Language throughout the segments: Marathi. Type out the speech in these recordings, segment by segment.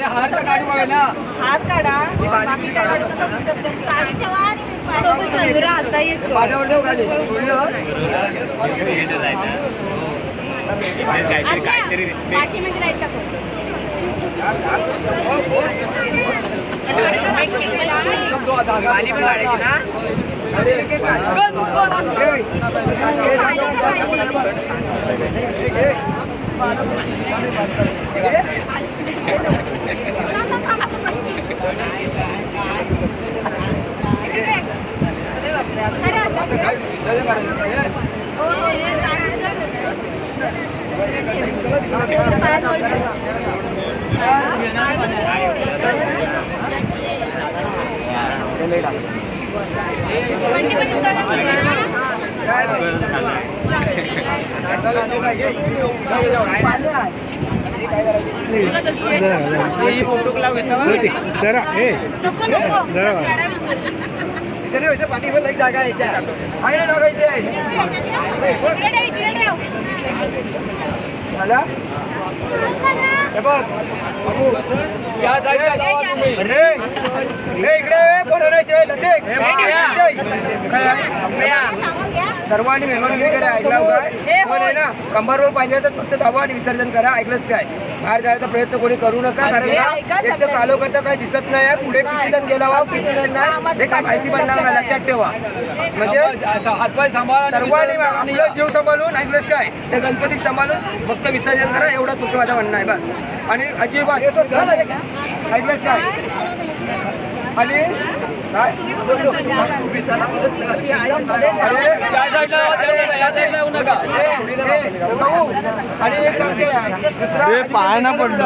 हार तर काढू आहे ना, हात काढा बाकी काय काढू नका. काढून ठेवा आणि तो पण चंद्र आता येतो. पाण्यावर ठेव खाली. पाठीमध्ये लाईट टाकू. गाली पण काढायची ना. जरा हे जरा पाठीवर लई जागा आहे त्या आहे ना जागा इथे आहे. झाला हे बघ या साईडला जावा तुम्ही. इकडे कोण सर्वांनी मेहमानगिरी करा. ऐकलं काय कोण आहे ना कंबरवर पाहिजे तर फक्त धावा आणि विसर्जन करा. ऐकलंच काय बाहेर जायचा प्रयत्न कोणी करू नका. कारण एक तर चालवता काही दिसत नाही पुढे किती जण गेला वा किती जण नाही हे काय माहिती पडणार नाही. लक्षात ठेवा म्हणजे हातपाय सांभाळा सर्वांनी आपलं जीव सांभाळून. ऐकलंच काय ते गणपती सांभाळून फक्त विसर्जन करा. एवढा फक्त माझं म्हणणं आहे बस. आणि अजिबात ऐकलंच काय आणि काय पाय ना पडलं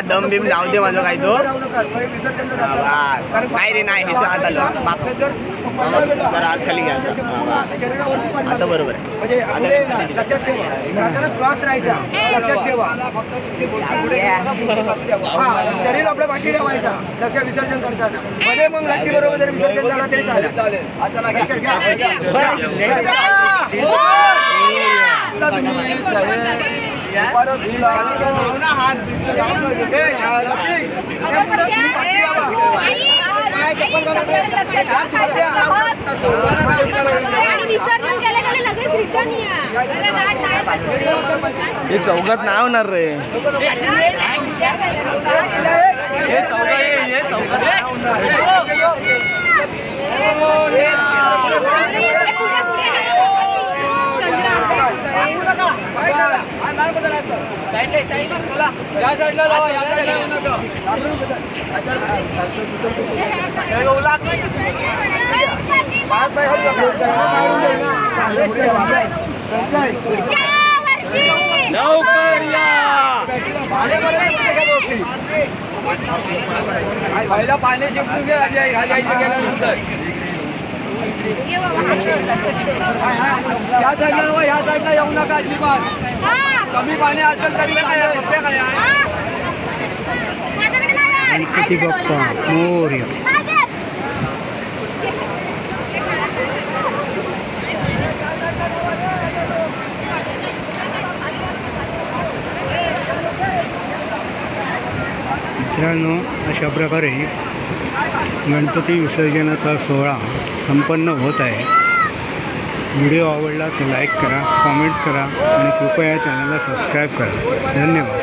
दम बिम जाऊ दे माझं काही तो नाही रे नाही ह्याचं हात आलो बाप जरा हात खाली घ्यायचा आता बरोबर आहे. लक्षात ठेवा श्वास राहायचा. लक्षात ठेवा शरीर आपल्या पाठी ठेवायचा. लक्षात विसर्जन करताना मध्ये मग लाठी बरोबर जर विसर्जन झाला तरी चालेल. विसर्जन केलं गेलं लगेच रिटर्न या. हे चौकात नाही होणार रे. हे चौकात नाही पहिला पाणी शिकून घ्या गेल्यानंतर या साईडला येऊ नका अजिबात. कमी पाणी असेल तरी गणपती बाप्पा मोरया. मित्रांनो अशा प्रकारे गणपती विसर्जनाचा सोहळा संपन्न होत आहे. व्हिडिओ आवडला तर लाईक करा, कॉमेंट्स करा आणि कृपया चॅनलला सबस्क्राईब करा. धन्यवाद.